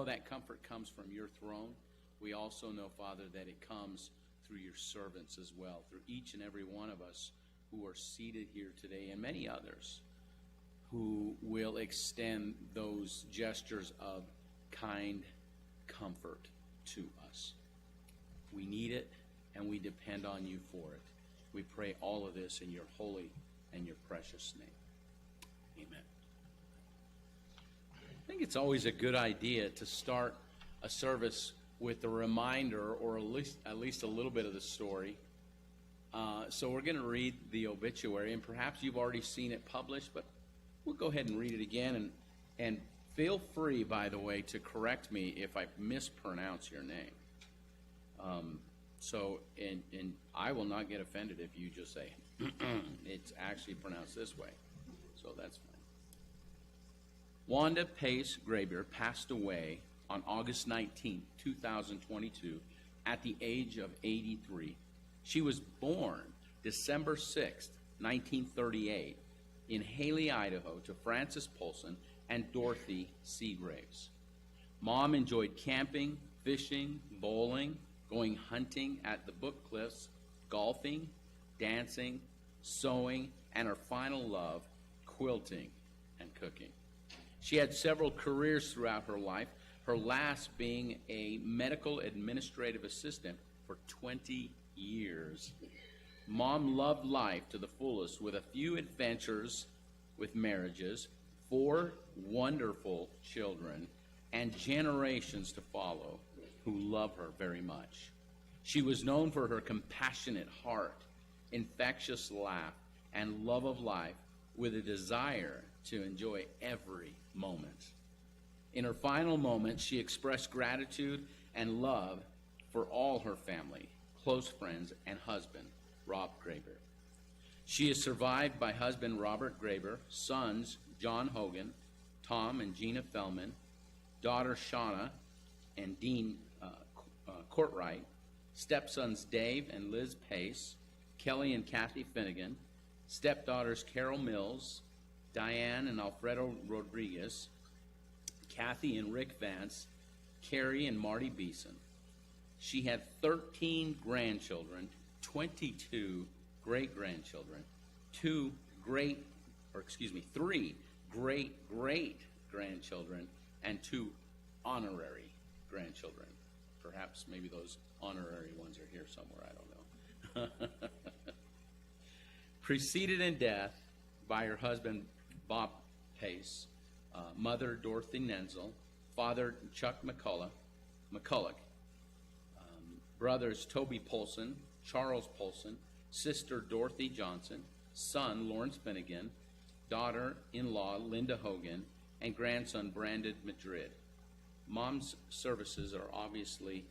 know that comfort comes from your throne. We also know, Father, that it comes through your servants as well, through each and every one of us who are seated here today, and many others who will extend those gestures of kind comfort to us. We need it, and we depend on you for it. We pray all of this in your holy and your precious name. Amen. I think it's always a good idea to start a service with a reminder, or at least a little bit of the story. So we're going to read the obituary, and perhaps you've already seen it published, but we'll go ahead and read it again. And feel free, by the way, to correct me if I mispronounce your name. And I will not get offended if you just say it's actually pronounced this way. So that's fine. Wanda Pace Graber passed away on August 19, 2022, at the age of 83. She was born December 6, 1938, in Haley, Idaho, to Francis Polson and Dorothy Seagraves. Mom enjoyed camping, fishing, bowling, going hunting at the Book Cliffs, golfing, dancing, sewing, and her final love, quilting and cooking. She had several careers throughout her life, her last being a medical administrative assistant for 20 years. Mom loved life to the fullest, with a few adventures with marriages, 4 wonderful children, and generations to follow who love her very much. She was known for her compassionate heart, infectious laugh, and love of life, with a desire to enjoy every moment. In her final moments, she expressed gratitude and love for all her family, close friends, and husband, Rob Graber. She is survived by husband Robert Graber, sons John Hogan, Tom and Gina Fellman, daughter Shauna and Dean Courtwright, stepsons Dave and Liz Pace, Kelly and Kathy Finnegan, stepdaughters Carol Mills, Diane and Alfredo Rodriguez, Kathy and Rick Vance, Carrie and Marty Beeson. She had 13 grandchildren, 22 great-grandchildren, 3 great-great-grandchildren, and 2 honorary grandchildren. Perhaps maybe those honorary ones are here somewhere, I don't know. Preceded in death by her husband, Bob Pace, mother, Dorothy Nenzel, father, Chuck McCulloch, brothers, Toby Polson, Charles Polson, sister, Dorothy Johnson, son, Lawrence Finnegan, daughter-in-law, Linda Hogan, and grandson, Brandon Madrid. Mom's services are obviously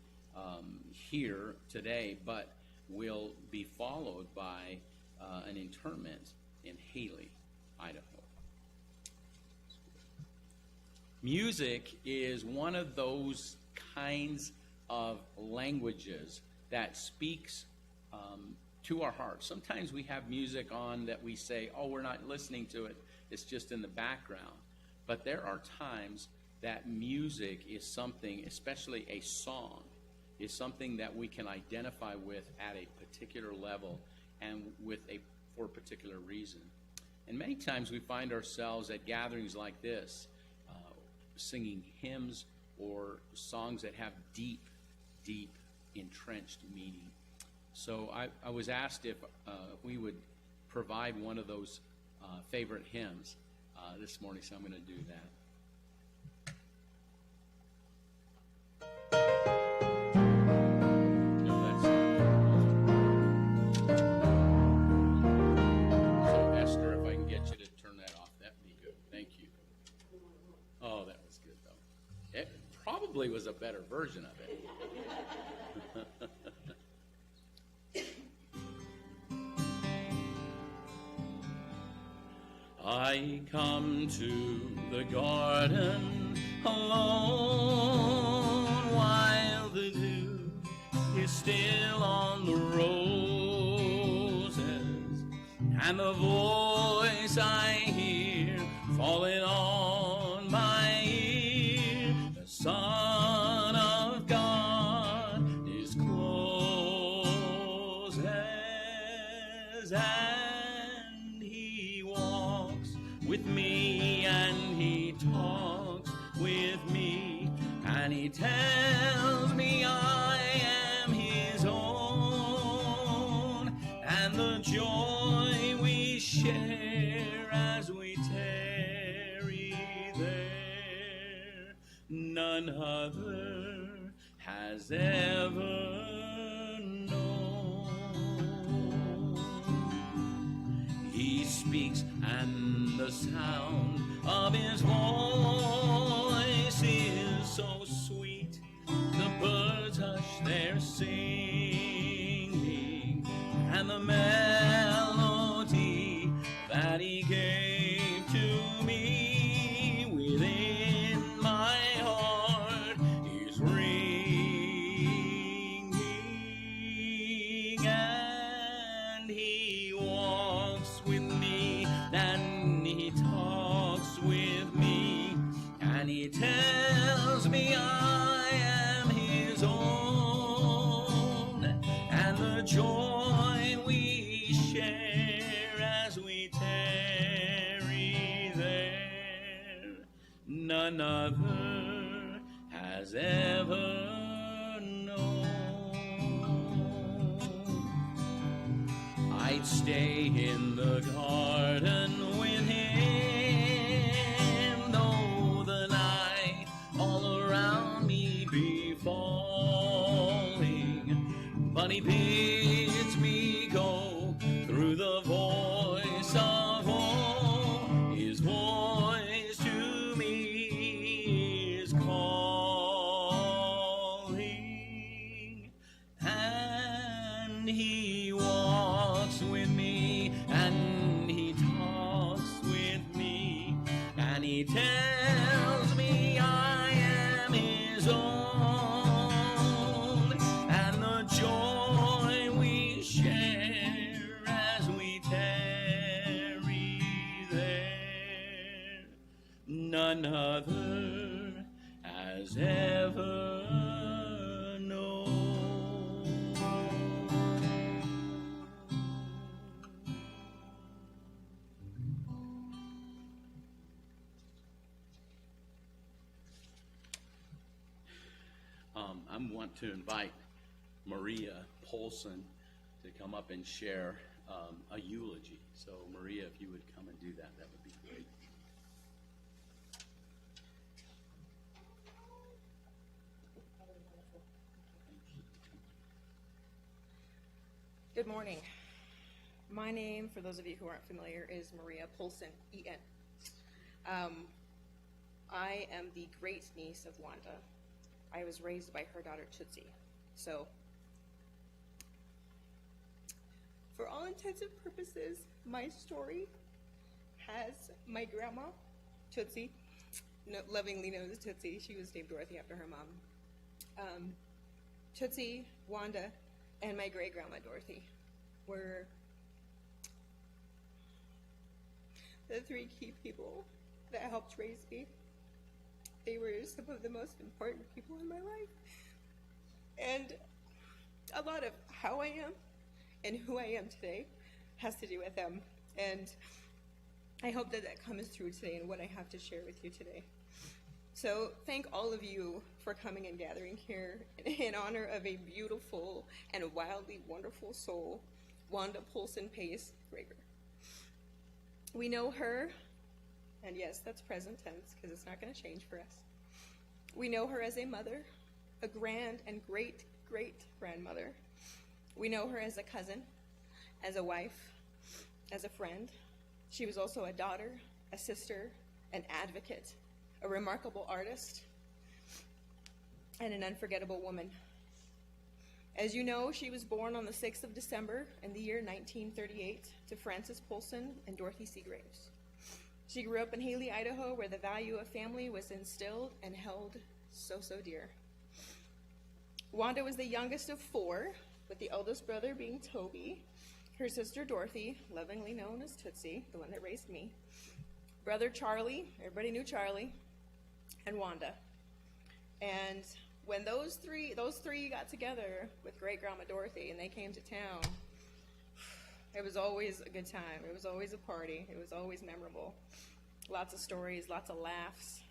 here today, but will be followed by an interment in Haley, Idaho. Music is one of those kinds of languages that speaks to our hearts. Sometimes we have music on that we say, oh, we're not listening to it, it's just in the background. But there are times that music is something, especially a song, is something that we can identify with at a particular level and for a particular reason. And many times we find ourselves at gatherings like this, singing hymns or songs that have deep, deep, entrenched meaning. So I was asked if we would provide one of those favorite hymns this morning, so I'm going to do that. Probably was a better version of it. I come to the garden alone while the dew is still on the roses, and the voice I hear falling on my ear, the sun he tells me I am his own, and the joy we share as we tarry there, none other has ever known. He speaks, and the sound of his voice is so sweet. The birds hush their singing, and the melody that he gave to me within my heart is ringing. And he walks with me, and he talks with me, and he tells me I am his own, and the joy we share as we tarry there, none other has ever known. I'd stay in the garden with him, though the night all around me be falling, but he bids me go through the voice of all. His voice to me is calling, and he walks with me, and he talks with me, and he tells me I am his own, and the joy we share as we tarry there, none other has ever known. I want to invite Maria Polson to come up and share a eulogy. So, Maria, if you would come and do that, that would be great. Good morning. My name, for those of you who aren't familiar, is Maria Polson, E.N. I am the great niece of Wanda. I was raised by her daughter Tootsie. So, for all intents and purposes, my story has my grandma, Tootsie, lovingly known as Tootsie. She was named Dorothy after her mom. Tootsie, Wanda, and my great-grandma Dorothy were the three key people that helped raise me. They were some of the most important people in my life. And a lot of how I am and who I am today has to do with them. And I hope that that comes through today in what I have to share with you today. So thank all of you for coming and gathering here in honor of a beautiful and wildly wonderful soul, Wanda Polson Pace Grager. We know her, and yes, that's present tense because it's not going to change for us. We know her as a mother, a grand and great-great-grandmother. We know her as a cousin, as a wife, as a friend. She was also a daughter, a sister, an advocate, a remarkable artist, and an unforgettable woman. As you know, she was born on the 6th of December in the year 1938 to Frances Polson and Dorothy Seagraves. She grew up in Haley, Idaho, where the value of family was instilled and held so dear. Wanda was the youngest of four, with the eldest brother being Toby, her sister Dorothy, lovingly known as Tootsie, the one that raised me, brother Charlie, everybody knew Charlie, and Wanda. And when those three got together with great-grandma Dorothy and they came to town, it was always a good time. It was always a party. It was always memorable. Lots of stories, lots of laughs,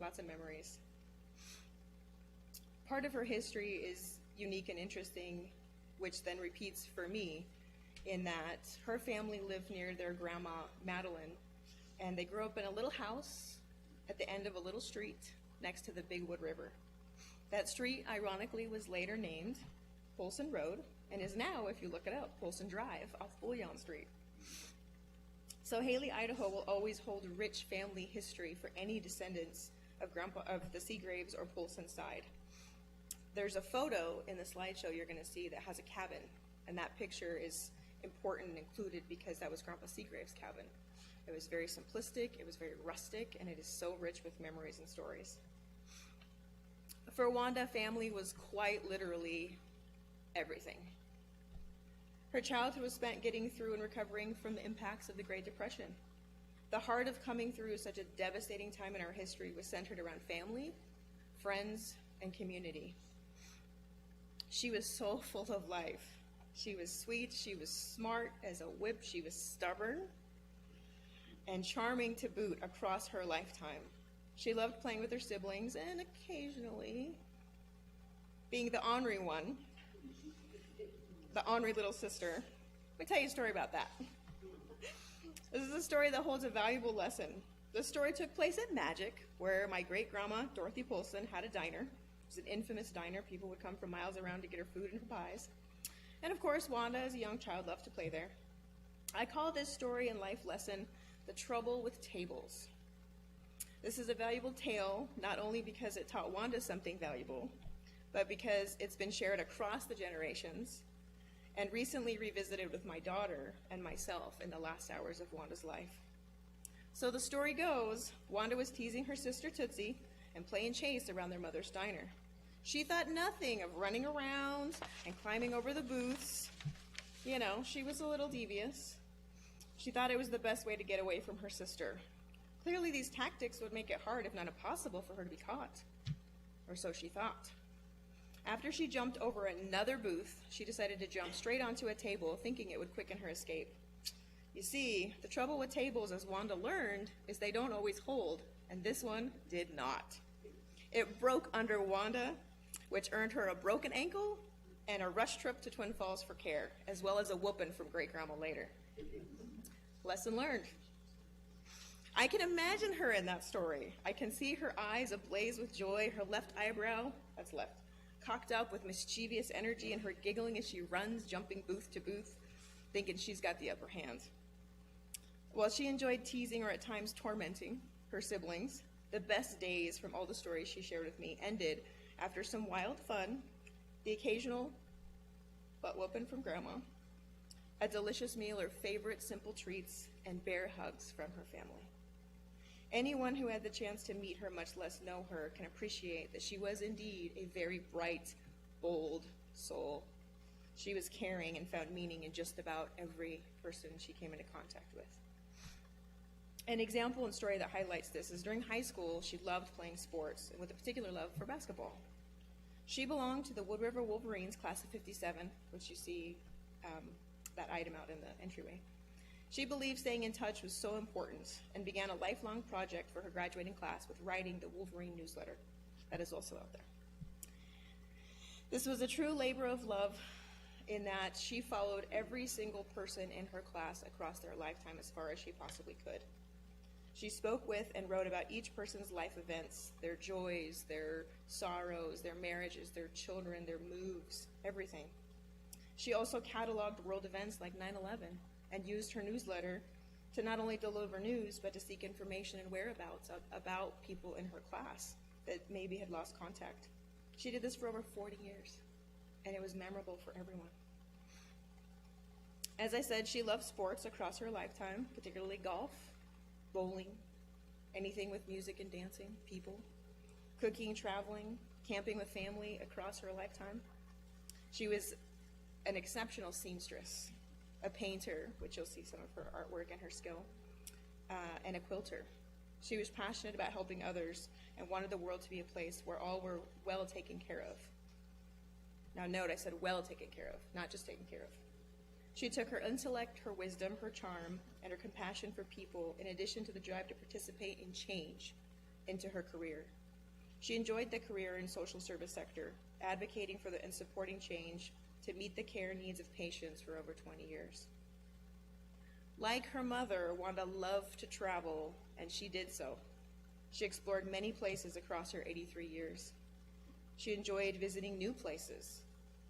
lots of memories. Part of her history is unique and interesting, which then repeats for me, in that her family lived near their grandma, Madeline, and they grew up in a little house at the end of a little street next to the Big Wood River. That street, ironically, was later named Polson Road, and is now, if you look it up, Polson Drive off Bouillon Street. So Haley, Idaho will always hold rich family history for any descendants of the Seagraves or Polson side. There's a photo in the slideshow you're going to see that has a cabin, and that picture is important and included because that was Grandpa Seagrave's cabin. It was very simplistic, it was very rustic, and it is so rich with memories and stories. For Wanda, family was quite literally everything. Her childhood was spent getting through and recovering from the impacts of the Great Depression. The heart of coming through such a devastating time in our history was centered around family, friends, and community. She was so full of life. She was sweet, she was smart as a whip, she was stubborn, and charming to boot across her lifetime. She loved playing with her siblings and occasionally being the ornery one, the ornery little sister. Let me tell you a story about that. This is a story that holds a valuable lesson. The story took place at Magic, where my great-grandma, Dorothy Polson, had a diner. It was an infamous diner. People would come from miles around to get her food and her pies. And of course, Wanda, as a young child, loved to play there. I call this story and life lesson The Trouble with Tables. This is a valuable tale, not only because it taught Wanda something valuable, but because it's been shared across the generations and recently revisited with my daughter and myself in the last hours of Wanda's life. So the story goes, Wanda was teasing her sister Tootsie and playing chase around their mother's diner. She thought nothing of running around and climbing over the booths. You know, she was a little devious. She thought it was the best way to get away from her sister. Clearly, these tactics would make it hard, if not impossible, for her to be caught. Or so she thought. After she jumped over another booth, she decided to jump straight onto a table, thinking it would quicken her escape. You see, the trouble with tables, as Wanda learned, is they don't always hold, and this one did not. It broke under Wanda, which earned her a broken ankle and a rush trip to Twin Falls for care, as well as a whooping from great-grandma later. Lesson learned. I can imagine her in that story. I can see her eyes ablaze with joy, her left eyebrow, that's left, cocked up with mischievous energy, and her giggling as she runs, jumping booth to booth, thinking she's got the upper hand. While she enjoyed teasing or at times tormenting her siblings, the best days from all the stories she shared with me ended after some wild fun, the occasional butt whooping from Grandma, a delicious meal or favorite simple treats, and bear hugs from her family. Anyone who had the chance to meet her, much less know her, can appreciate that she was indeed a very bright, bold soul. She was caring and found meaning in just about every person she came into contact with. An example and story that highlights this is during high school, she loved playing sports, and with a particular love for basketball. She belonged to the Wood River Wolverines class of '57, which you see that item out in the entryway. She believed staying in touch was so important and began a lifelong project for her graduating class with writing the Wolverine newsletter that is also out there. This was a true labor of love in that she followed every single person in her class across their lifetime as far as she possibly could. She spoke with and wrote about each person's life events, their joys, their sorrows, their marriages, their children, their moves, everything. She also cataloged world events like 9/11 and used her newsletter to not only deliver news, but to seek information and whereabouts about people in her class that maybe had lost contact. She did this for over 40 years, and it was memorable for everyone. As I said, she loved sports across her lifetime, particularly golf, bowling, anything with music and dancing, people, cooking, traveling, camping with family across her lifetime. She was an exceptional seamstress, a painter, which you'll see some of her artwork and her skill, and a quilter. She was passionate about helping others and wanted the world to be a place where all were well taken care of. Now note, I said well taken care of, not just taken care of. She took her intellect, her wisdom, her charm, and her compassion for people, in addition to the drive to participate in change, into her career. She enjoyed the career in social service sector, advocating for and supporting change to meet the care needs of patients for over 20 years. Like her mother, Wanda loved to travel, and she did so. She explored many places across her 83 years. She enjoyed visiting new places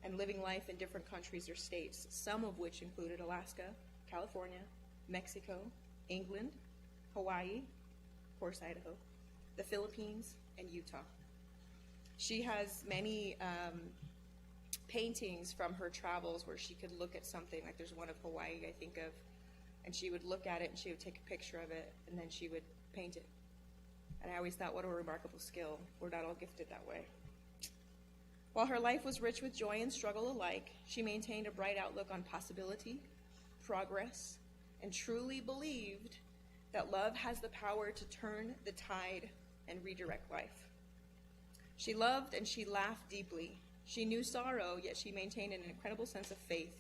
and living life in different countries or states, some of which included Alaska, California, Mexico, England, Hawaii, of course, Idaho, the Philippines, and Utah. She has many paintings from her travels where she could look at something, like there's one of Hawaii, I think of, and she would look at it and she would take a picture of it and then she would paint it. And I always thought, what a remarkable skill. We're not all gifted that way. While her life was rich with joy and struggle alike, she maintained a bright outlook on possibility, progress, and truly believed that love has the power to turn the tide and redirect life. She loved and she laughed deeply. She knew sorrow, yet she maintained an incredible sense of faith.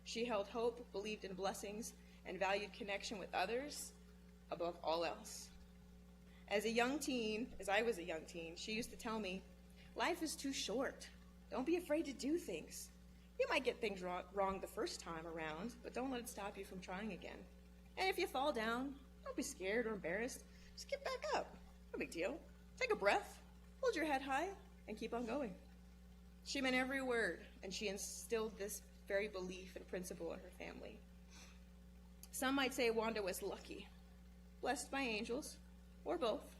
She held hope, believed in blessings, and valued connection with others above all else. As a young teen, as I was a young teen, she used to tell me, life is too short. Don't be afraid to do things. You might get things wrong the first time around, but don't let it stop you from trying again. And if you fall down, don't be scared or embarrassed. Just get back up. No big deal. Take a breath, hold your head high, and keep on going. She meant every word, and she instilled this very belief and principle in her family. Some might say Wanda was lucky, blessed by angels, or both,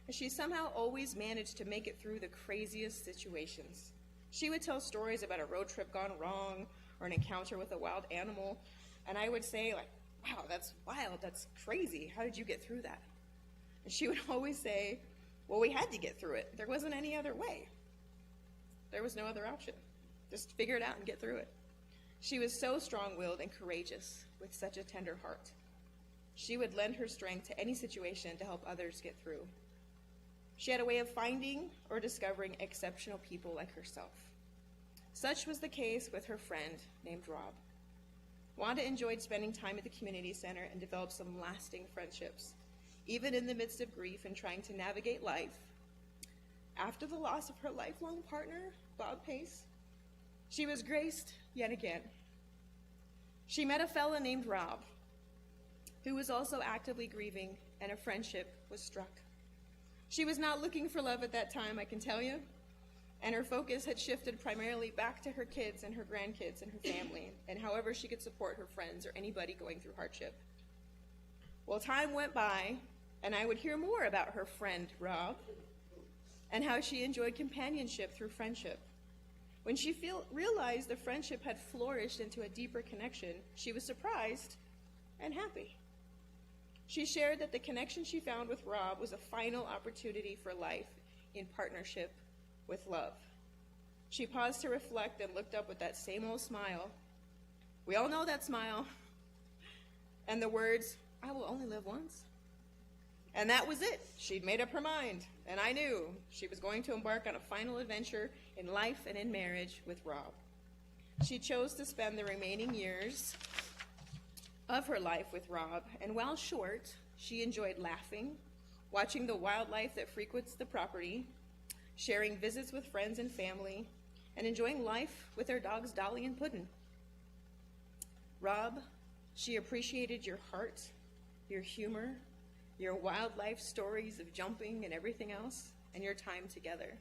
and she somehow always managed to make it through the craziest situations. She would tell stories about a road trip gone wrong or an encounter with a wild animal, and I would say, like, wow, that's wild, that's crazy. How did you get through that? And she would always say, well, we had to get through it. There wasn't any other way. There was no other option. Just figure it out and get through it. She was so strong-willed and courageous with such a tender heart. She would lend her strength to any situation to help others get through. She had a way of finding or discovering exceptional people like herself. Such was the case with her friend named Rob. Wanda enjoyed spending time at the community center and developed some lasting friendships, even in the midst of grief and trying to navigate life. After the loss of her lifelong partner, Bob Pace, she was graced yet again. She met a fellow named Rob, who was also actively grieving, and a friendship was struck. She was not looking for love at that time, I can tell you, and her focus had shifted primarily back to her kids and her grandkids and her family, and however she could support her friends or anybody going through hardship. Well, time went by, and I would hear more about her friend, Rob, and how she enjoyed companionship through friendship. When she realized the friendship had flourished into a deeper connection, she was surprised and happy. She shared that the connection she found with Rob was a final opportunity for life in partnership with love. She paused to reflect and looked up with that same old smile. We all know that smile. And the words, I will only live once. And that was it. She'd made up her mind. And I knew she was going to embark on a final adventure in life and in marriage with Rob. She chose to spend the remaining years of her life with Rob, and while short, she enjoyed laughing, watching the wildlife that frequents the property, sharing visits with friends and family, and enjoying life with her dogs Dolly and Puddin'. Rob, she appreciated your heart, your humor, your wildlife stories of jumping and everything else, and your time together.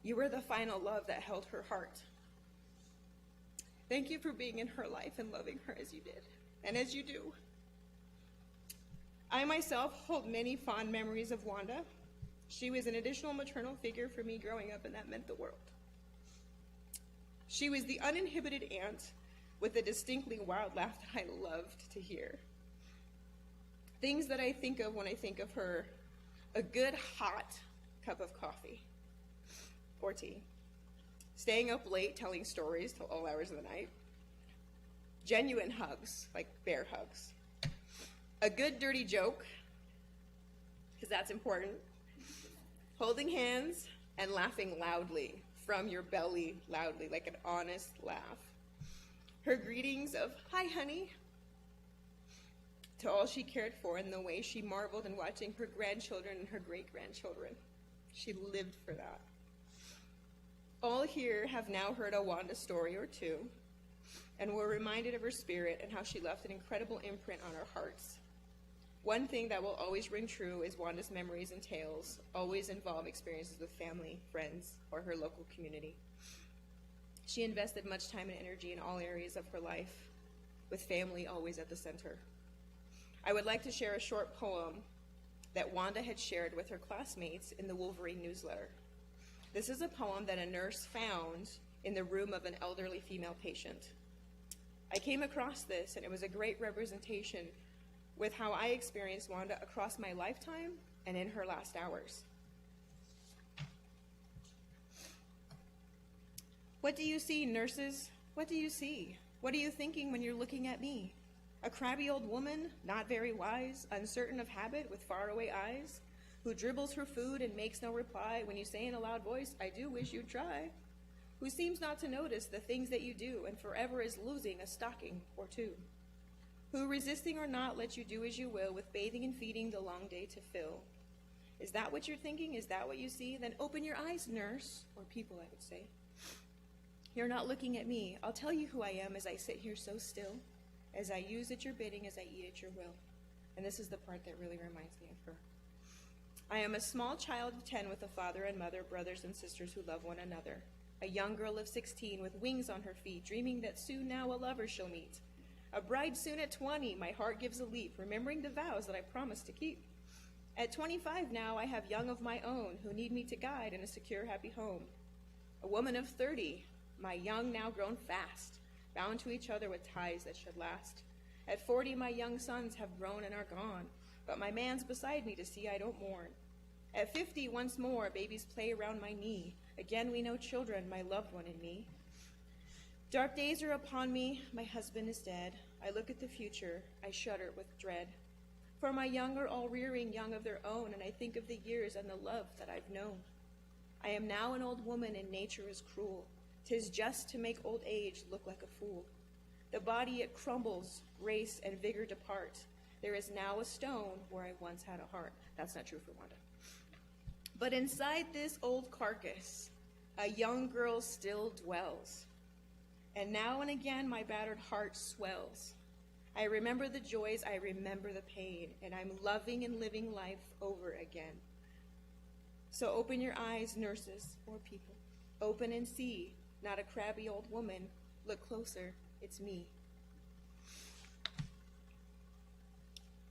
You were the final love that held her heart. Thank you for being in her life and loving her as you did, and as you do. I myself hold many fond memories of Wanda. She was an additional maternal figure for me growing up, and that meant the world. She was the uninhibited aunt with a distinctly wild laugh that I loved to hear. Things that I think of when I think of her: a good hot cup of coffee or tea, staying up late telling stories till all hours of the night, genuine hugs, like bear hugs, a good dirty joke, because that's important, holding hands and laughing loudly from your belly, loudly, like an honest laugh. Her greetings of, hi honey, to all she cared for and the way she marveled in watching her grandchildren and her great-grandchildren. She lived for that. All here have now heard a Wanda story or two, and were reminded of her spirit and how she left an incredible imprint on our hearts. One thing that will always ring true is Wanda's memories and tales always involve experiences with family, friends, or her local community. She invested much time and energy in all areas of her life, with family always at the center. I would like to share a short poem that Wanda had shared with her classmates in the Wolverine newsletter. This is a poem that a nurse found in the room of an elderly female patient. I came across this, and it was a great representation with how I experienced Wanda across my lifetime and in her last hours. What do you see, nurses? What do you see? What are you thinking when you're looking at me? A crabby old woman, not very wise, uncertain of habit, with faraway eyes, who dribbles her food and makes no reply when you say in a loud voice, "I do wish you'd try," who seems not to notice the things that you do and forever is losing a stocking or two, who, resisting or not, lets you do as you will, with bathing and feeding the long day to fill. Is that what you're thinking? Is that what you see? Then open your eyes, nurse, or people, I would say. You're not looking at me. I'll tell you who I am as I sit here so still, as I use at your bidding, as I eat at your will. And this is the part that really reminds me of her. I am a small child of 10 with a father and mother, brothers and sisters who love one another. A young girl of 16 with wings on her feet, dreaming that soon now a lover she'll meet. A bride soon at 20, my heart gives a leap, remembering the vows that I promised to keep. At 25 now, I have young of my own who need me to guide in a secure, happy home. A woman of 30, my young now grown fast, bound to each other with ties that should last. At 40, my young sons have grown and are gone, but my man's beside me to see I don't mourn. At 50, once more, babies play around my knee. Again, we know children, my loved one and me. Dark days are upon me, my husband is dead. I look at the future, I shudder with dread. For my young are all rearing young of their own, and I think of the years and the love that I've known. I am now an old woman, and nature is cruel. 'Tis just to make old age look like a fool. The body it crumbles, grace and vigor depart. There is now a stone where I once had a heart. That's not true for Wanda. But inside this old carcass, a young girl still dwells. And now and again my battered heart swells. I remember the joys, I remember the pain, and I'm loving and living life over again. So open your eyes, nurses or people. Open and see, not a crabby old woman. Look closer, it's me.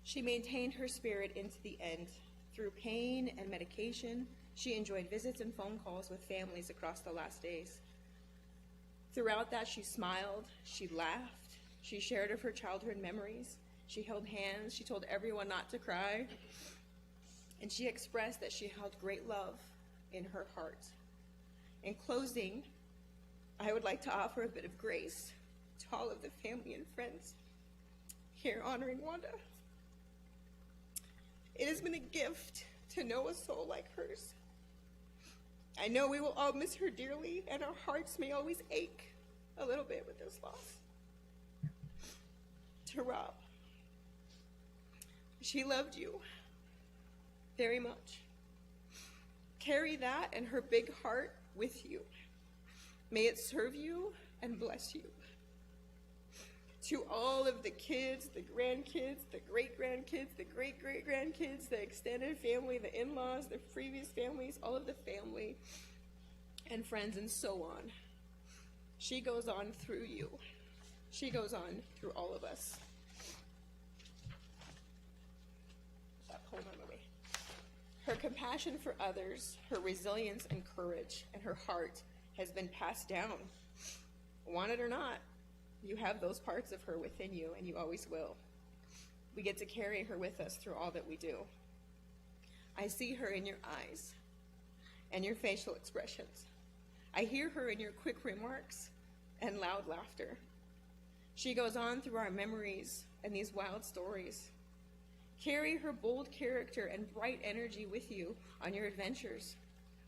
She maintained her spirit into the end. Through pain and medication, she enjoyed visits and phone calls with families across the last days. Throughout that, she smiled, she laughed, she shared of her childhood memories, she held hands, she told everyone not to cry, and she expressed that she held great love in her heart. In closing, I would like to offer a bit of grace to all of the family and friends here honoring Wanda. It has been a gift to know a soul like hers. I know we will all miss her dearly, and our hearts may always ache a little bit with this loss. To Rob, she loved you very much. Carry that and her big heart with you. May it serve you and bless you. To all of the kids, the grandkids, the great-grandkids, the great-great-grandkids, the extended family, the in-laws, the previous families, all of the family and friends and so on. She goes on through you. She goes on through all of us. Put that poem on the way. Her compassion for others, her resilience and courage, and her heart has been passed down. Want it or not, you have those parts of her within you, and you always will. We get to carry her with us through all that we do. I see her in your eyes and your facial expressions. I hear her in your quick remarks and loud laughter. She goes on through our memories and these wild stories. Carry her bold character and bright energy with you on your adventures.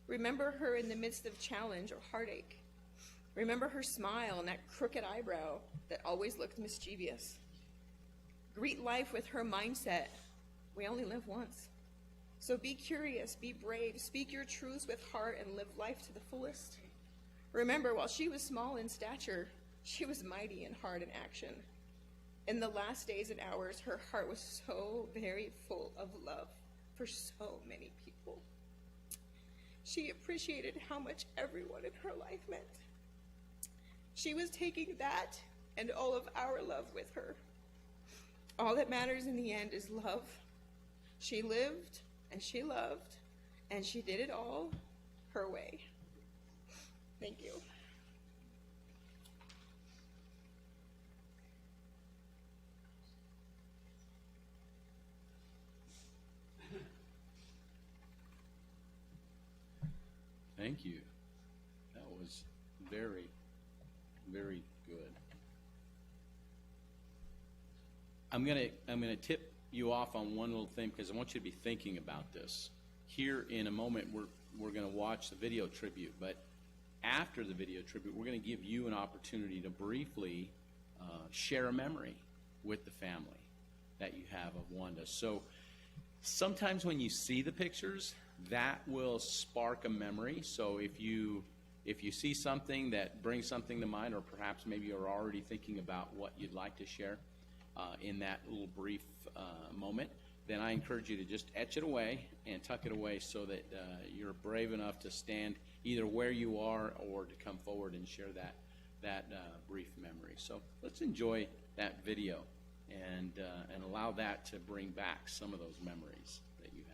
Remember her in the midst of challenge or heartache. Remember her smile and that crooked eyebrow that always looked mischievous. Greet life with her mindset. We only live once. So be curious, be brave, speak your truths with heart, and live life to the fullest. Remember, while she was small in stature, she was mighty in heart and action. In the last days and hours, her heart was so very full of love for so many people. She appreciated how much everyone in her life meant. She was taking that and all of our love with her. All that matters in the end is love. She lived and she loved, and she did it all her way. Thank you. Thank you. That was very, very good. I'm gonna tip you off on one little thing because I want you to be thinking about this. Here in a moment, we're gonna watch the video tribute, but after the video tribute, we're gonna give you an opportunity to briefly share a memory with the family that you have of Wanda. So sometimes when you see the pictures, that will spark a memory. So if you see something that brings something to mind, or perhaps maybe you're already thinking about what you'd like to share in that little brief moment, then I encourage you to just etch it away and tuck it away so that you're brave enough to stand either where you are or to come forward and share that brief memory. So let's enjoy that video and allow that to bring back some of those memories that you have.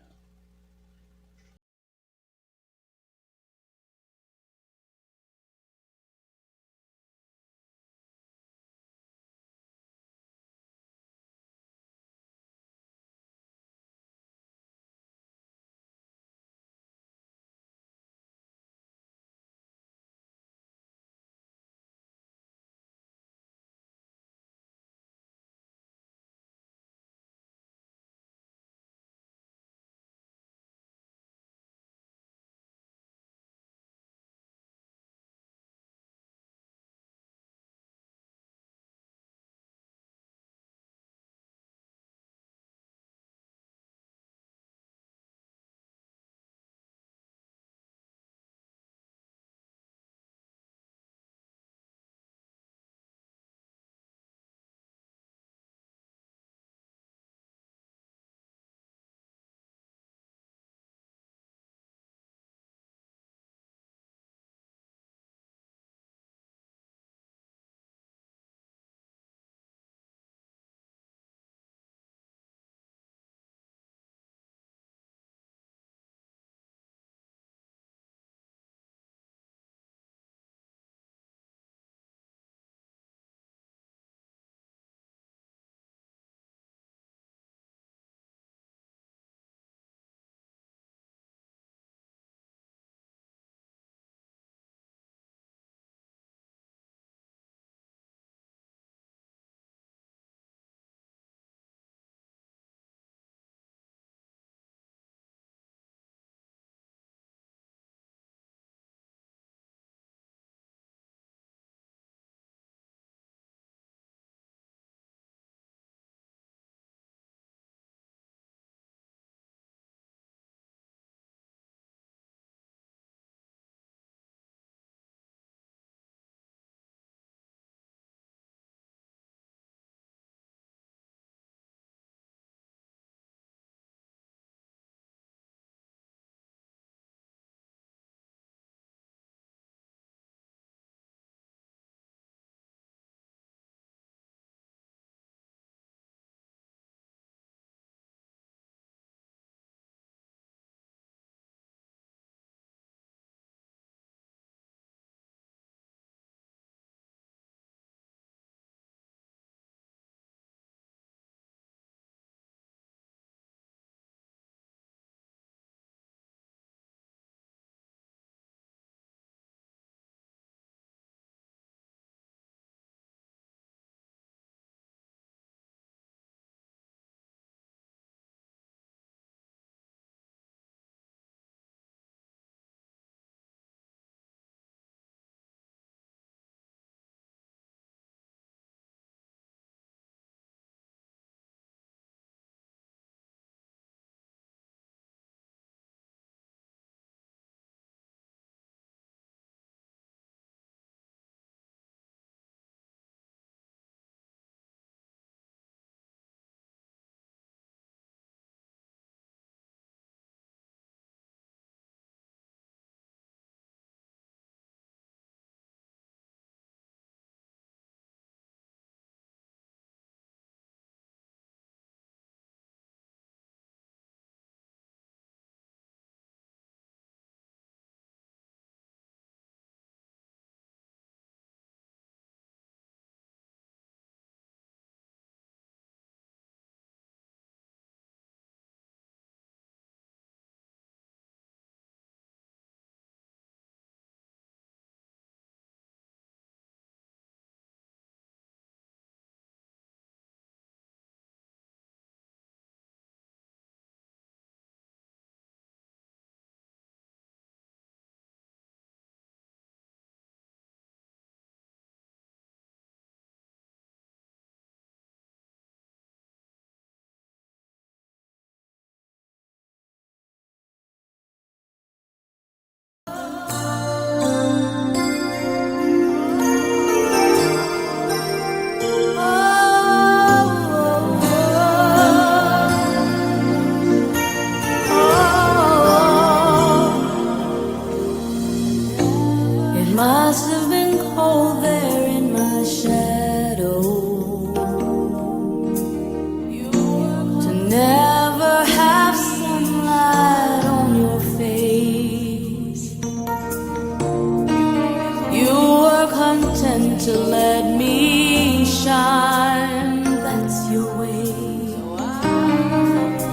to let me shine. That's your way.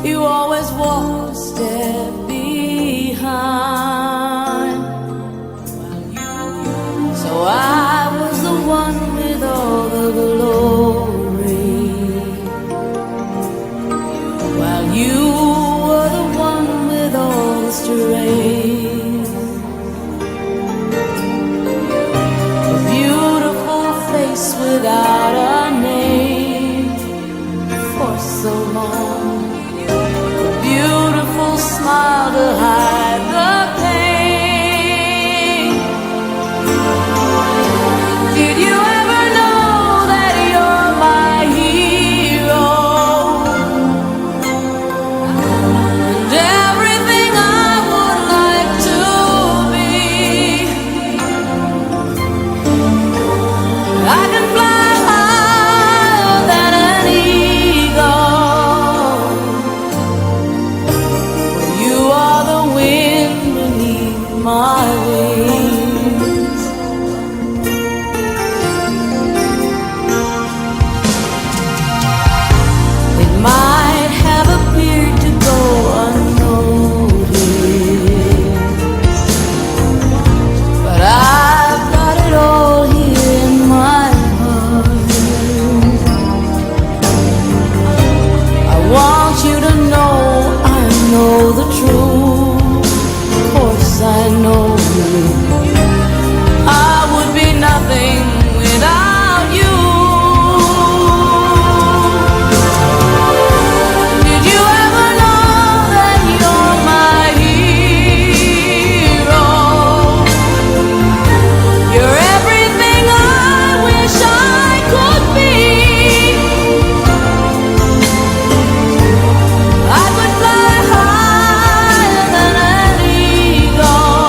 You always walk a step behind. So I was the one with all the glory, while you were the one with all the strength. A beautiful face without a name for so long. A beautiful smile to hide the pain. Did you ever know that you're my hero? And everything I would like to be. I can fly higher than an eagle. You are the wind beneath my wings. It might have appeared to go unnoticed, but I've got it all here in my heart. I want you to know I know the truth. Of course I know you. I would be nothing without you. Did you ever know that you're my hero? You're everything I wish I could be. I could fly higher than an eagle.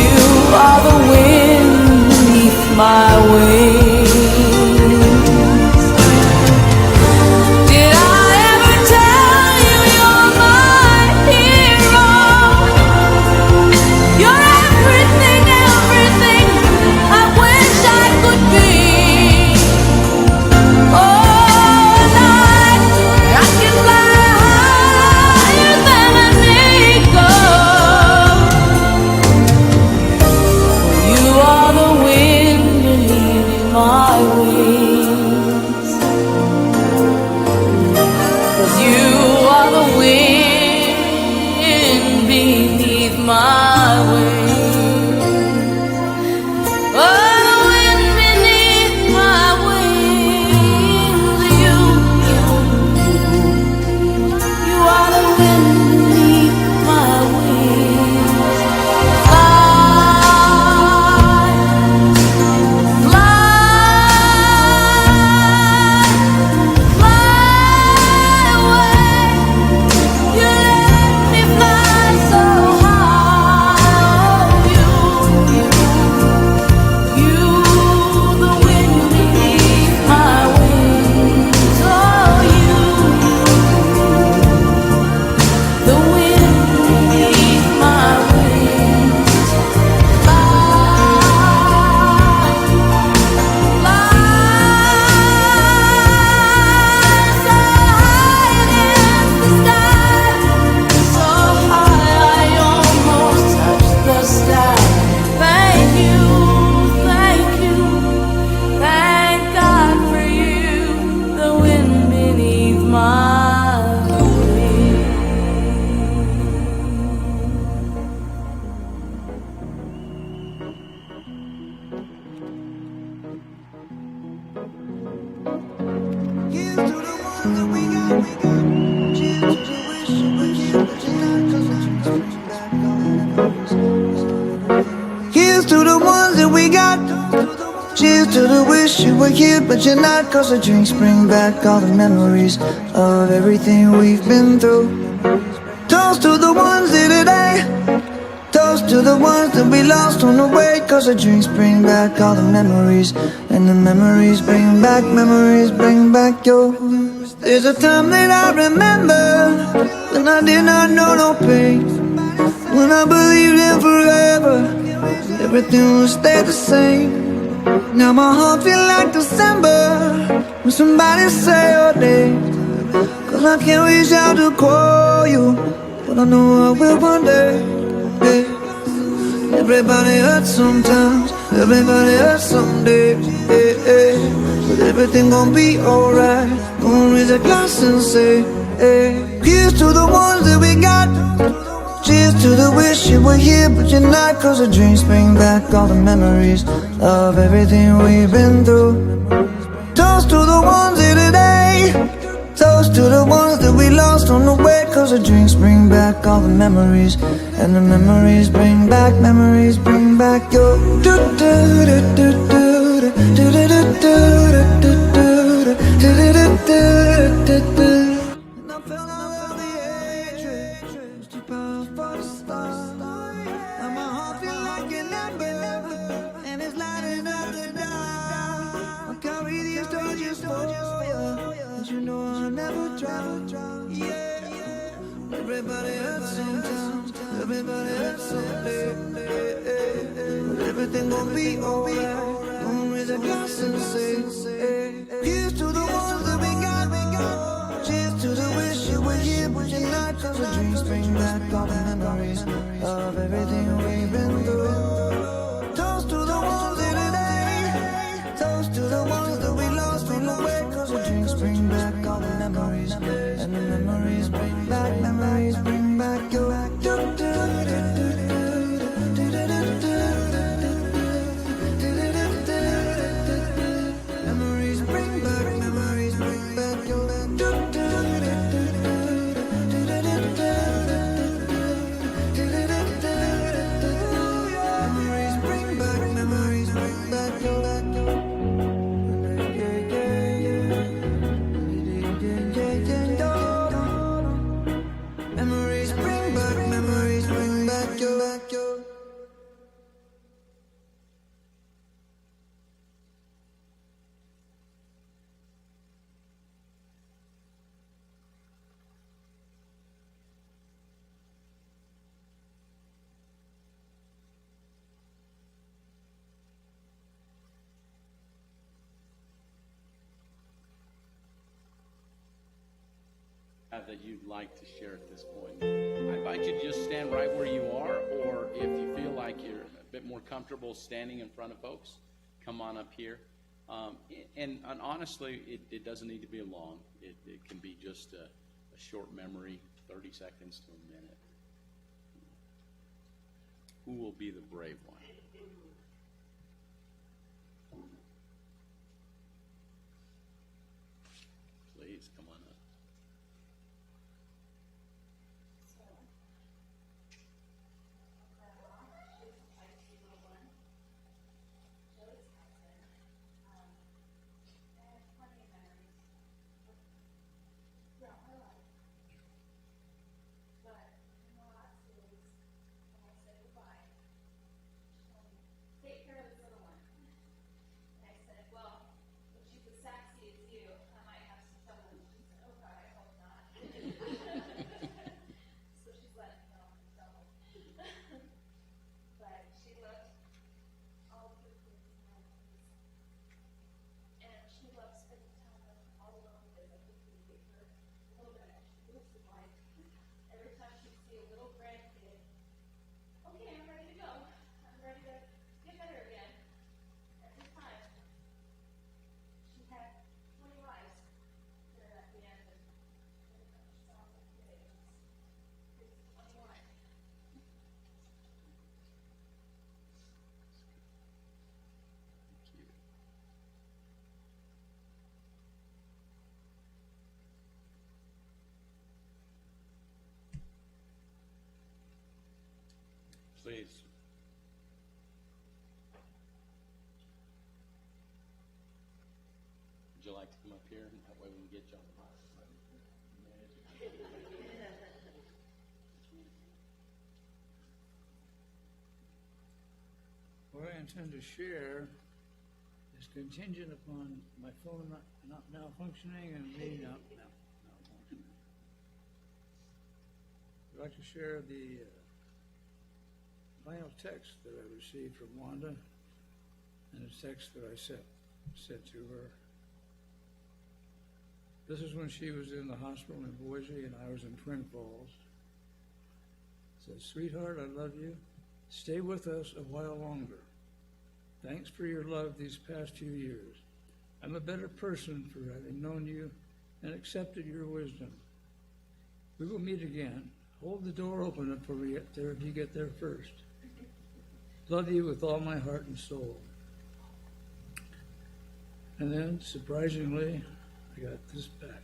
You are the wind beneath my wings. Did I ever tell you you're my hero? You're everything, everything I wish I could be. Oh, night, I can fly higher than an eagle. You are the wind beneath my wings. 'Cause you are the wind beneath my wings. Oh, the wind beneath my wings. You are the wind beneath my wings. Fly, fly away. You let me fly so high. You, the wind beneath my wings. Oh, the wind beneath my wings. Here's to the ones that we got. Cheers to the wish you were here, but you're not. 'Cause the drinks bring back all the memories of everything we've been through. Toast to the ones here today. Toast to the ones that we lost on the way. 'Cause the drinks bring back all the memories, and the memories bring back your. There's a time that I remember when I did not know no pain, when I believed in forever, everything will stay the same. Now my heart feel like December when somebody say your name. Cause I can't reach out to call you, but I know I will one day. Hey. Everybody hurts sometimes, everybody hurts someday. Hey, hey. But everything gon' be alright. Gonna raise a glass and say, hey. Here's to the ones that we got. Cheers to the wish you were here but you're not. Cause the drinks bring back all the memories of everything we've been through. Toast to the ones here today. Toast to the ones that we lost on the way. Cause the drinks bring back all the memories. And the memories bring back your Everybody hurts sometimes, everybody hurts someday. But everything gon' be alright. Gonna raise a glass and say, here's to the ones that we got. Cheers to the wish you were here but you're not. Cause the drinks bring back all the memories of everything we've been through. Toast to the ones here today. Toast to the ones that we lost on the way. Cause the drinks bring back all the memories. And the memories bring back your Memories bring back your That you'd like to share at this point. I invite you to just stand right where you are, or if you feel like you're a bit more comfortable standing in front of folks, come on up here. And honestly, it doesn't need to be long. It can be just a short memory, 30 seconds to a minute. Who will be the brave one? Please, come on up. Please. Would you like to come up here? And that way we can get you on the mic. What I intend to share is contingent upon my phone not malfunctioning and me not malfunctioning. I'd like to share the final text that I received from Wanda, and a text that I sent to her. This is when she was in the hospital in Boise and I was in Twin Falls. It says, "Sweetheart, I love you. Stay with us a while longer. Thanks for your love these past few years. I'm a better person for having known you and accepted your wisdom. We will meet again. Hold the door open before we get there if you get there first. Love you with all my heart and soul." And then, surprisingly, I got this back.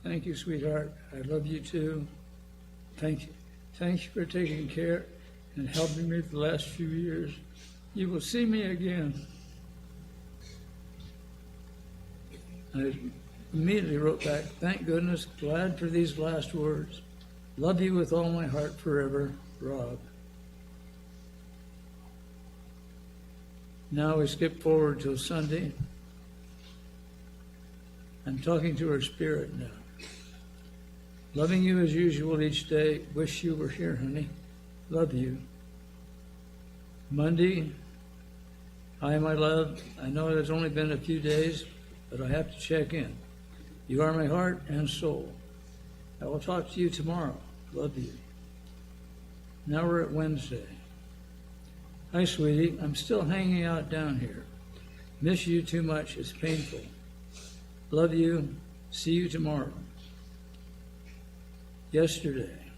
"Thank you, sweetheart. I love you too. Thank you. Thank you for taking care and helping me the last few years. You will see me again." I immediately wrote back, "Thank goodness, glad for these last words. Love you with all my heart forever, Rob." Now we skip forward till Sunday. I'm talking to her spirit now. "Loving you as usual each day. Wish you were here, honey. Love you." Monday. "Hi, my love. I know it has only been a few days, but I have to check in. You are my heart and soul. I will talk to you tomorrow. Love you." Now we're at Wednesday. "Hi, sweetie. I'm still hanging out down here. Miss you too much. It's painful. Love you. See you tomorrow." Yesterday.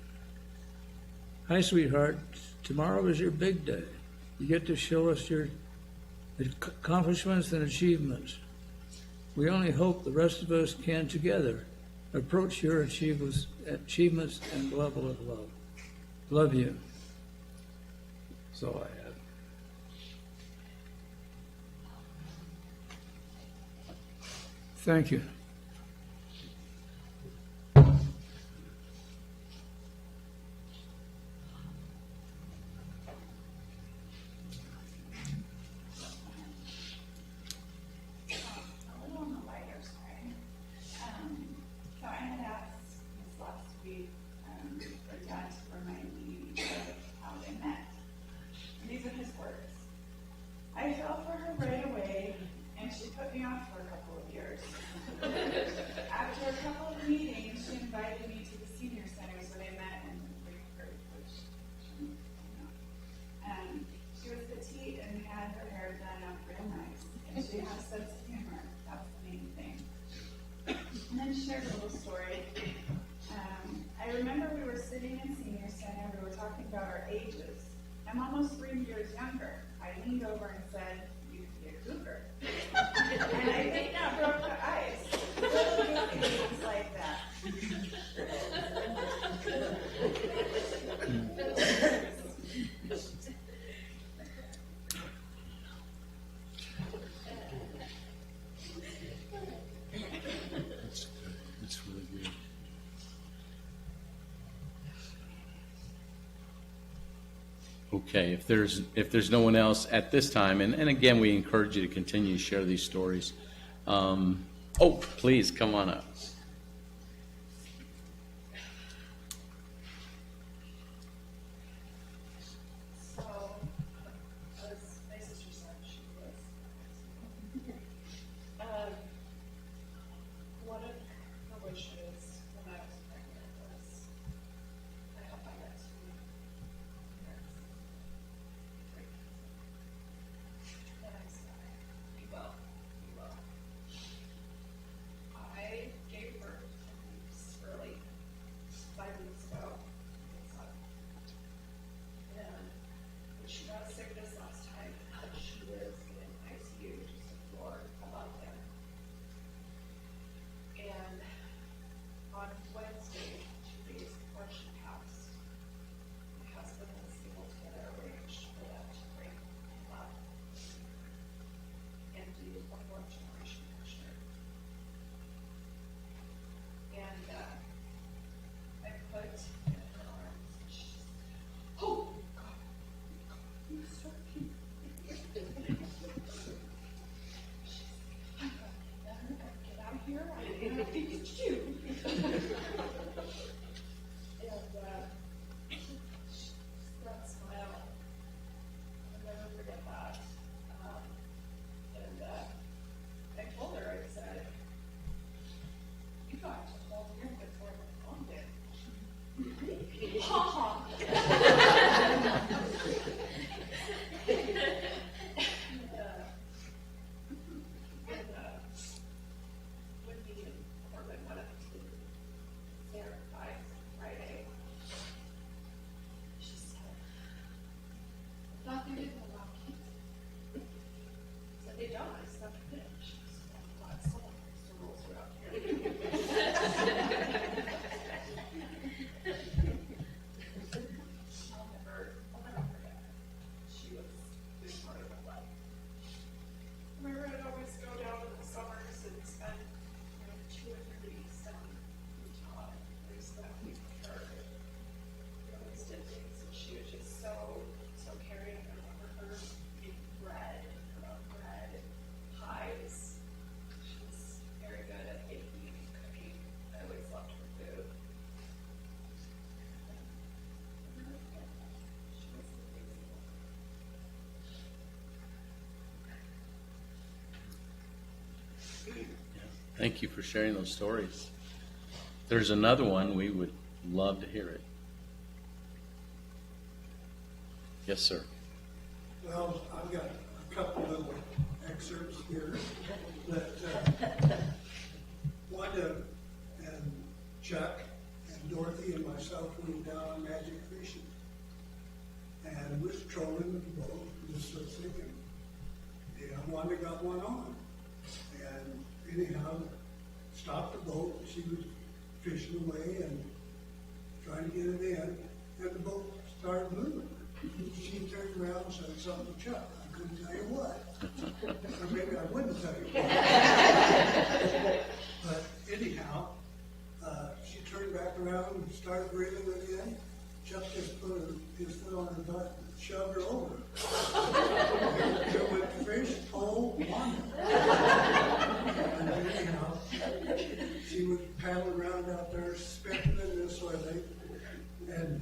"Hi, sweetheart. Tomorrow is your big day. You get to show us your accomplishments and achievements. We only hope the rest of us can together approach your achievements and level of love. Love you." That's all I have. Thank you. A little on the lighter side. So I had asked this last week for Dad to remind me of how they met. And these are his words. "I fell for her right away, and she put me off for a couple of years. After a couple of meetings, she invited me to the senior centers where they met in Vicksburg, which she was petite and had her hair done up real nice, and she had a sense of humor. That's the main thing. And then she shared a little story. I remember we were sitting in senior center. We were talking about our ages. I'm almost 3 years younger. I leaned over and said, 'You could be a cougar.' And I think that broke the ice. Little things like that. That's really good. Okay, if there's no one else at this time, and again, we encourage you to continue to share these stories. Please come on up. So, as my sister said, she was. One of her wishes when I was pregnant was, I hope I get to nurse. And I said, "You will, you will." I gave Thank you for sharing those stories. There's another one, we would love to hear it. Yes, sir. Well, I've got a couple of excerpts here that Wanda and Chuck and Dorothy and myself went down on magic fishing. And was trolling the boat, just was thinking, Wanda got one on. And anyhow, stopped the boat, she was fishing away and trying to get it in, and the boat started moving. She turned around and said something to Chuck. I couldn't tell you what. Or maybe I wouldn't tell you what. But anyhow, she turned back around and started reeling it in. Chuck just put his foot on her butt and shoved her over. Here went the fish, pole, Wanda. And anyhow, she was paddling around out there, specking in this sort of thing, and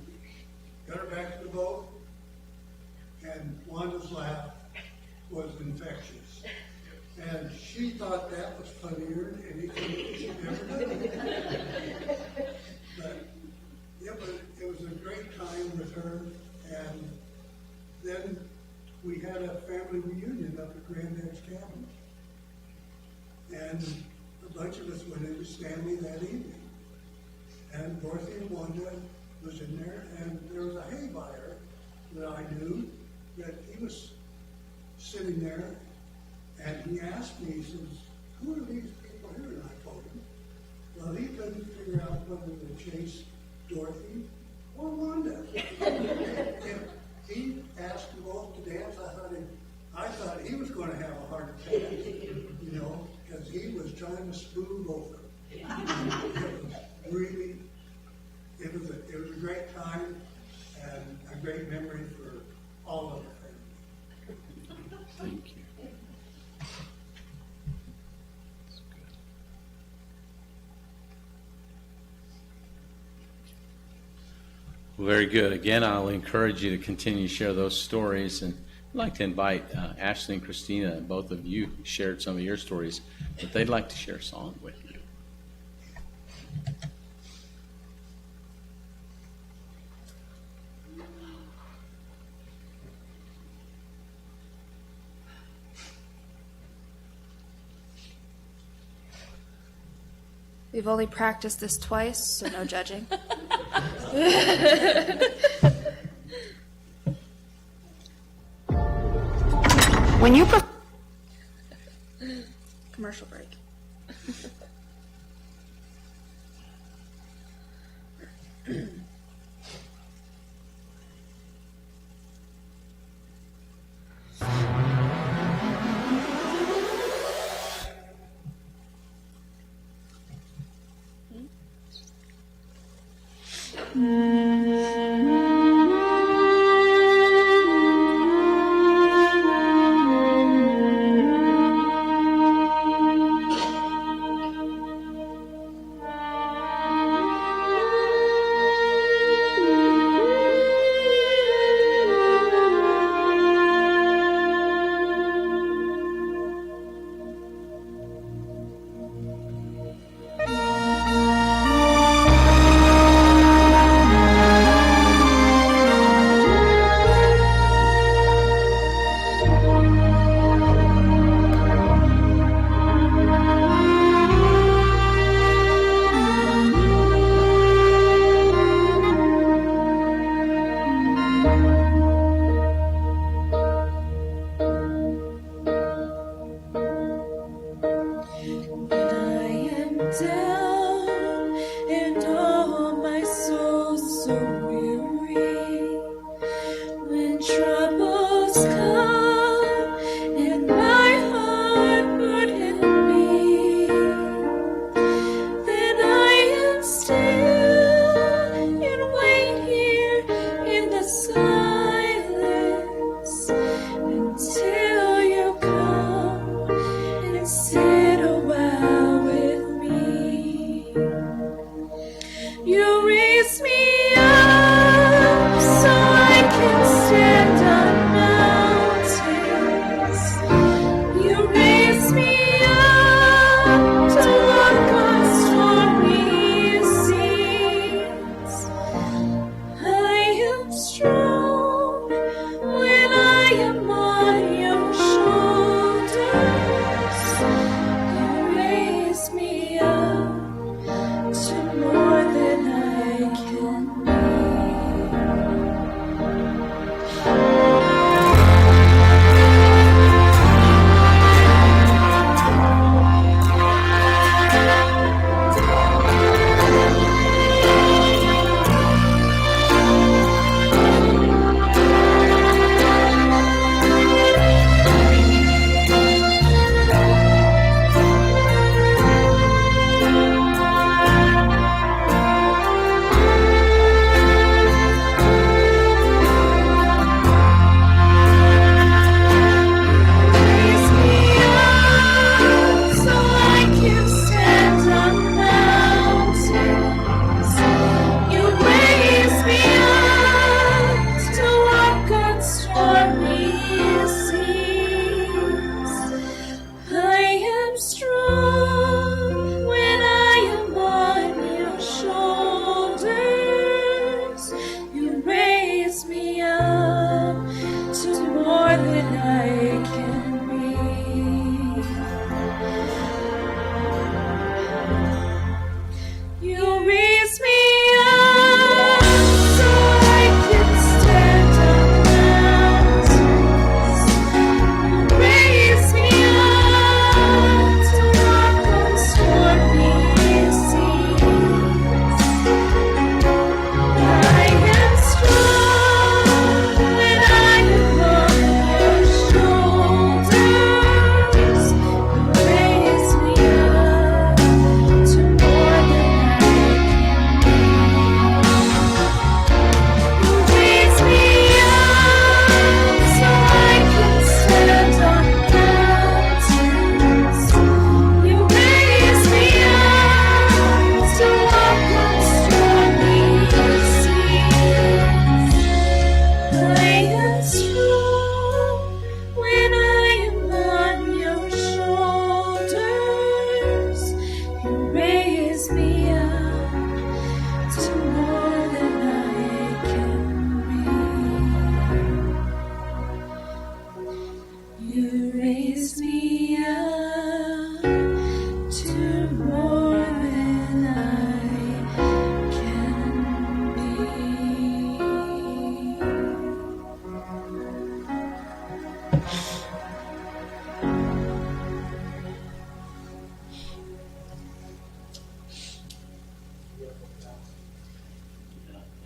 got her back to the boat. And Wanda's laugh was infectious. And she thought that was funnier than anything she'd ever done. But it was a great time with her. And then we had a family reunion up at Granddad's cabin. And a bunch of us went into Stanley that evening. And Dorothy and Wanda was in there, and there was a hay buyer that I knew that he was sitting there, and he asked me, he says, who are these people here? And I told him. Well, he couldn't figure out whether to chase Dorothy or Wanda. If he asked them both to dance, I thought he was going to have a heart attack, because he was trying to spoon both of them. It was a great time and a great memory for all of the family. Thank you. Well, very good. Again, I'll encourage you to continue to share those stories. And I'd like to invite Ashley and Christina, both of you shared some of your stories, but they'd like to share a song with you. We've only practiced this twice, so no judging. When you commercial break. to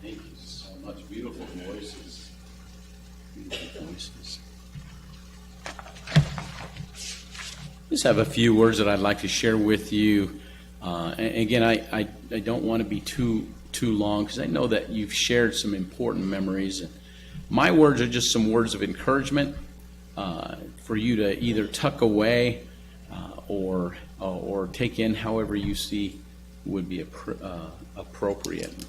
Thank you so much. Beautiful voices. Beautiful voices. Just have a few words that I'd like to share with you. And again, I don't want to be too long because I know that you've shared some important memories. And my words are just some words of encouragement for you to either tuck away or take in however you see would be appropriate.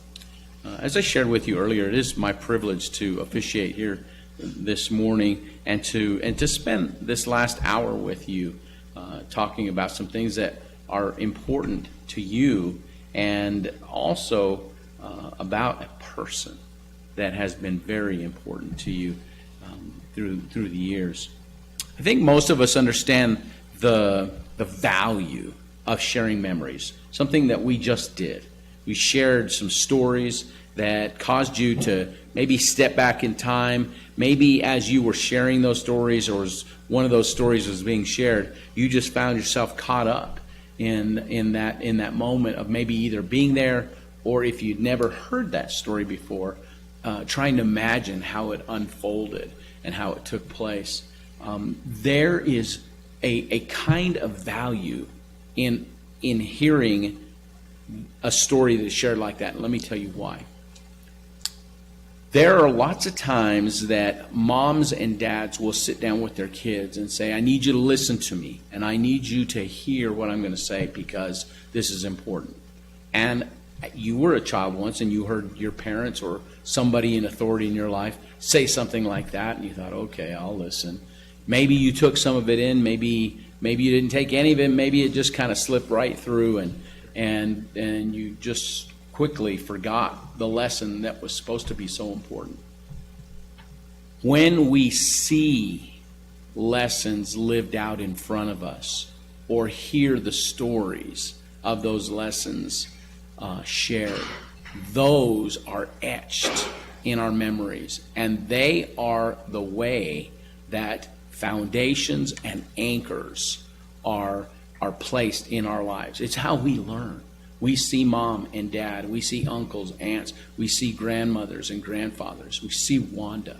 As I shared with you earlier, it is my privilege to officiate here this morning and to spend this last hour with you talking about some things that are important to you and also about a person that has been very important to you through the years. I think most of us understand the value of sharing memories, something that we just did. We shared some stories that caused you to maybe step back in time. Maybe as you were sharing those stories, or as one of those stories was being shared, you just found yourself caught up in that moment of maybe either being there, or if you'd never heard that story before, trying to imagine how it unfolded and how it took place. There is a kind of value in hearing a story that's shared like that. And let me tell you why. There are lots of times that moms and dads will sit down with their kids and say, I need you to listen to me, and I need you to hear what I'm going to say because this is important. And you were a child once and you heard your parents or somebody in authority in your life say something like that, and you thought, okay, I'll listen. Maybe you took some of it in, maybe you didn't take any of it, maybe it just kind of slipped right through and you just quickly forgot the lesson that was supposed to be so important. When we see lessons lived out in front of us or hear the stories of those lessons shared, those are etched in our memories, and they are the way that foundations and anchors are placed in our lives. It's how we learn. We see mom and dad, we see uncles, aunts, we see grandmothers and grandfathers, we see Wanda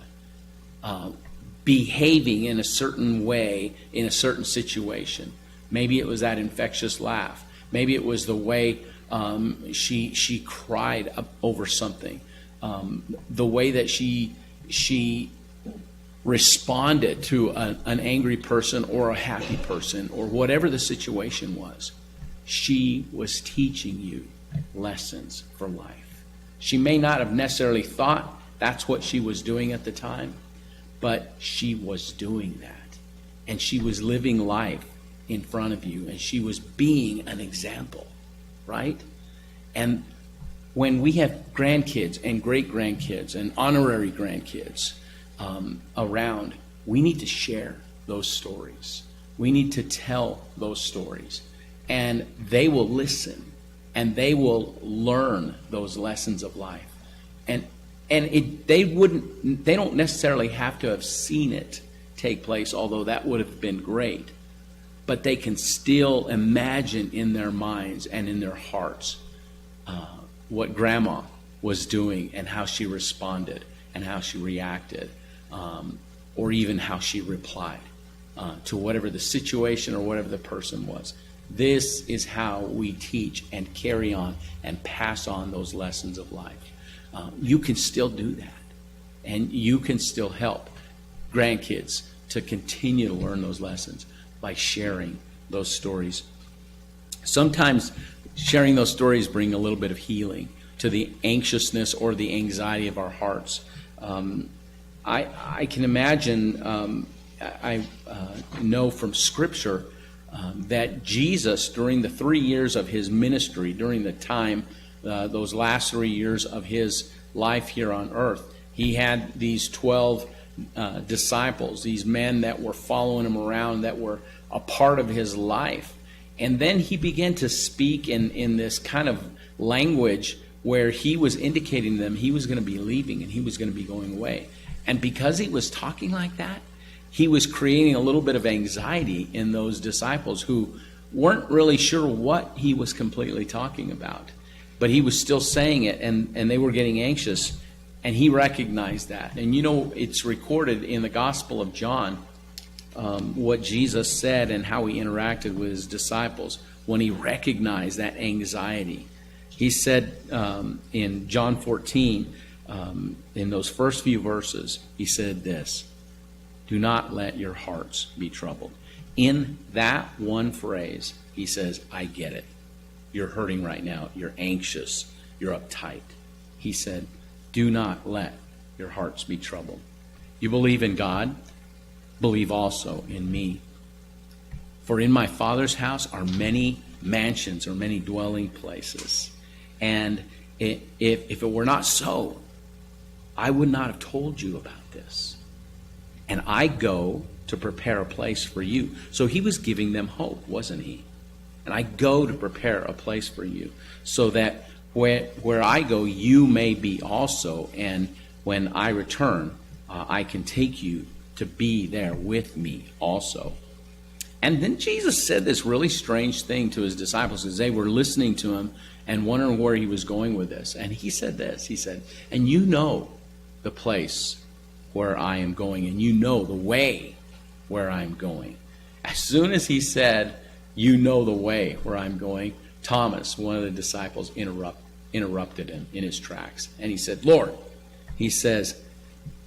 behaving in a certain way in a certain situation. Maybe it was that infectious laugh. Maybe it was the way she cried over something. The way that she responded to an angry person or a happy person or whatever the situation was. She was teaching you lessons for life. She may not have necessarily thought that's what she was doing at the time, but she was doing that. And she was living life in front of you, and she was being an example, right? And when we have grandkids and great-grandkids and honorary grandkids around, we need to share those stories. We need to tell those stories. And they will listen, and they will learn those lessons of life. And they don't necessarily have to have seen it take place, although that would have been great. But they can still imagine in their minds and in their hearts what Grandma was doing and how she responded and how she reacted, or even how she replied to whatever the situation or whatever the person was. This is how we teach and carry on and pass on those lessons of life. You can still do that, and you can still help grandkids to continue to learn those lessons by sharing those stories. Sometimes sharing those stories bring a little bit of healing to the anxiousness or the anxiety of our hearts. I can imagine, I know from Scripture that Jesus, during the 3 years of his ministry, during the time, those last 3 years of his life here on earth, he had these 12 disciples, these men that were following him around, that were a part of his life. And then he began to speak in this kind of language where he was indicating to them he was going to be leaving and he was going to be going away. And because he was talking like that, he was creating a little bit of anxiety in those disciples who weren't really sure what he was completely talking about. but he was still saying it, and they were getting anxious, and he recognized that. And you know, it's recorded in the Gospel of John what Jesus said and how he interacted with his disciples when he recognized that anxiety. He said in John 14, in those first few verses, he said this: "Do not let your hearts be troubled." In that one phrase, he says, I get it. You're hurting right now. You're anxious. You're uptight. He said, do not let your hearts be troubled. You believe in God? Believe also in me. For in my Father's house are many mansions, or many dwelling places. And if it were not so, I would not have told you about this. And I go to prepare a place for you. So he was giving them hope, wasn't he? And I go to prepare a place for you, so that where I go, you may be also. And when I return, I can take you to be there with me also. And then Jesus said this really strange thing to his disciples as they were listening to him and wondering where he was going with this. And he said this, he said, and you know the place where I am going, and you know the way where I'm going. As soon as he said, you know the way where I'm going, Thomas, one of the disciples, interrupted him in his tracks. And he said, Lord, he says,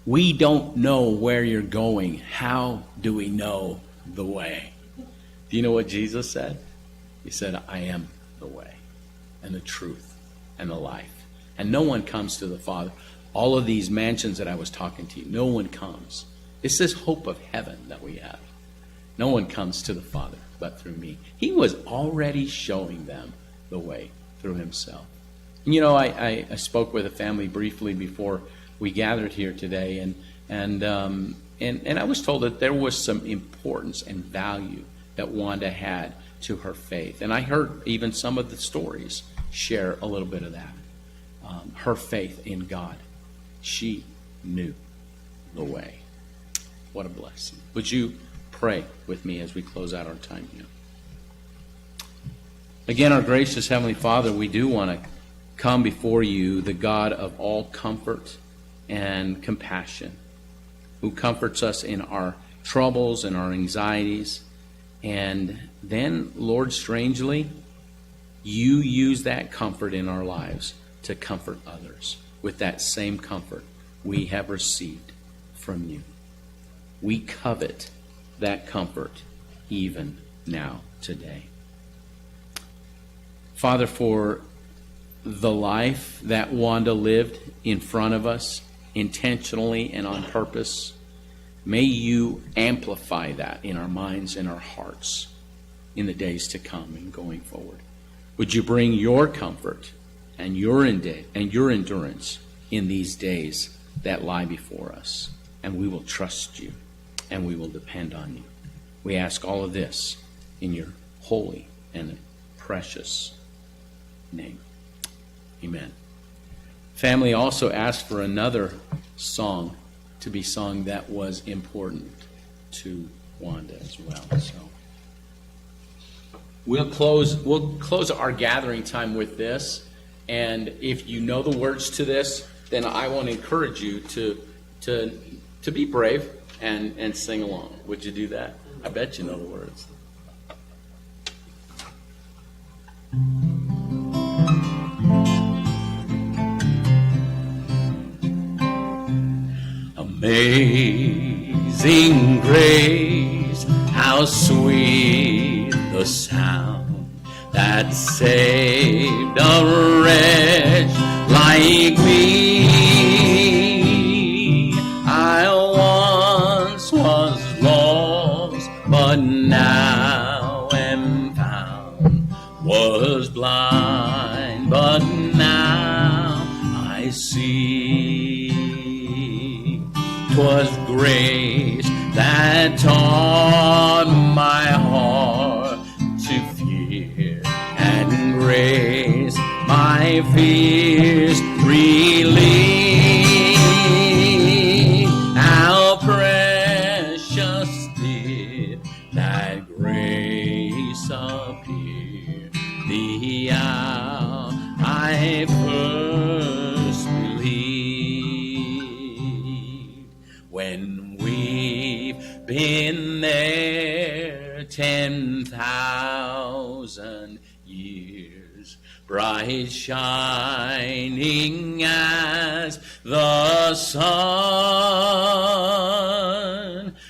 we don't know where you're going. How do we know the way? Do you know what Jesus said? He said, I am the way and the truth and the life. And no one comes to the Father. All of these mansions that I was talking to you, no one comes. It's this hope of heaven that we have. No one comes to the Father but through me. He was already showing them the way through himself. And you know, I spoke with a family briefly before we gathered here today, and I was told that there was some importance and value that Wanda had to her faith. And I heard even some of the stories share a little bit of that. Her faith in God. She knew the way. What a blessing. Would you pray with me as we close out our time here? Again, our gracious Heavenly Father, we do want to come before you, the God of all comfort and compassion, who comforts us in our troubles and our anxieties. And then, Lord, strangely, you use that comfort in our lives to comfort others with that same comfort we have received from you. We covet that comfort even now, today. Father, for the life that Wanda lived in front of us, intentionally and on purpose, may you amplify that in our minds and our hearts in the days to come and going forward. Would you bring your comfort and your endurance in these days that lie before us, and we will trust you and we will depend on you. We ask all of this in your holy and precious name. Amen. Family also asked for another song to be sung that was important to Wanda as well. So we'll close our gathering time with this. And if you know the words to this, then I want to encourage you to be brave and sing along. Would you do that? I bet you know the words. Amazing grace, how sweet the sound that saved a wretch like me. I once was lost, but now am found, was blind, but now I see. 'Twas grace that taught my heart to fear, and grace my fears relieved. How precious did that grace appear, the hour I eyes shining as the sun.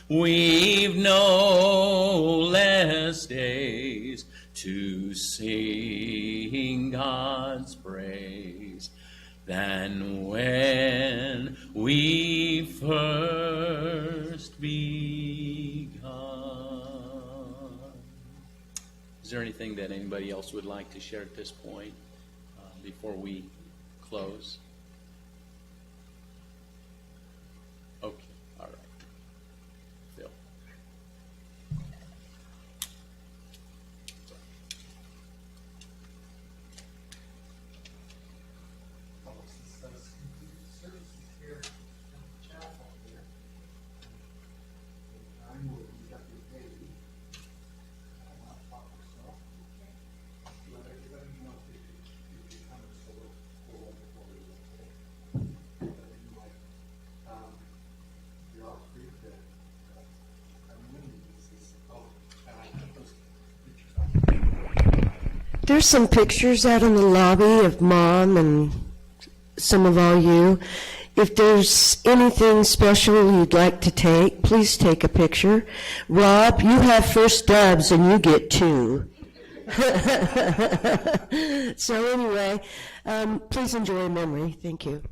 We've no less days to sing God's praise than when we first begun. Is there anything that anybody else would like to share at this point before we close? Okay, all right. Phil. There's some pictures out in the lobby of Mom and some of all you. If there's anything special you'd like to take, please take a picture. Rob, you have first dubs and you get 2. So anyway, please enjoy a memory. Thank you.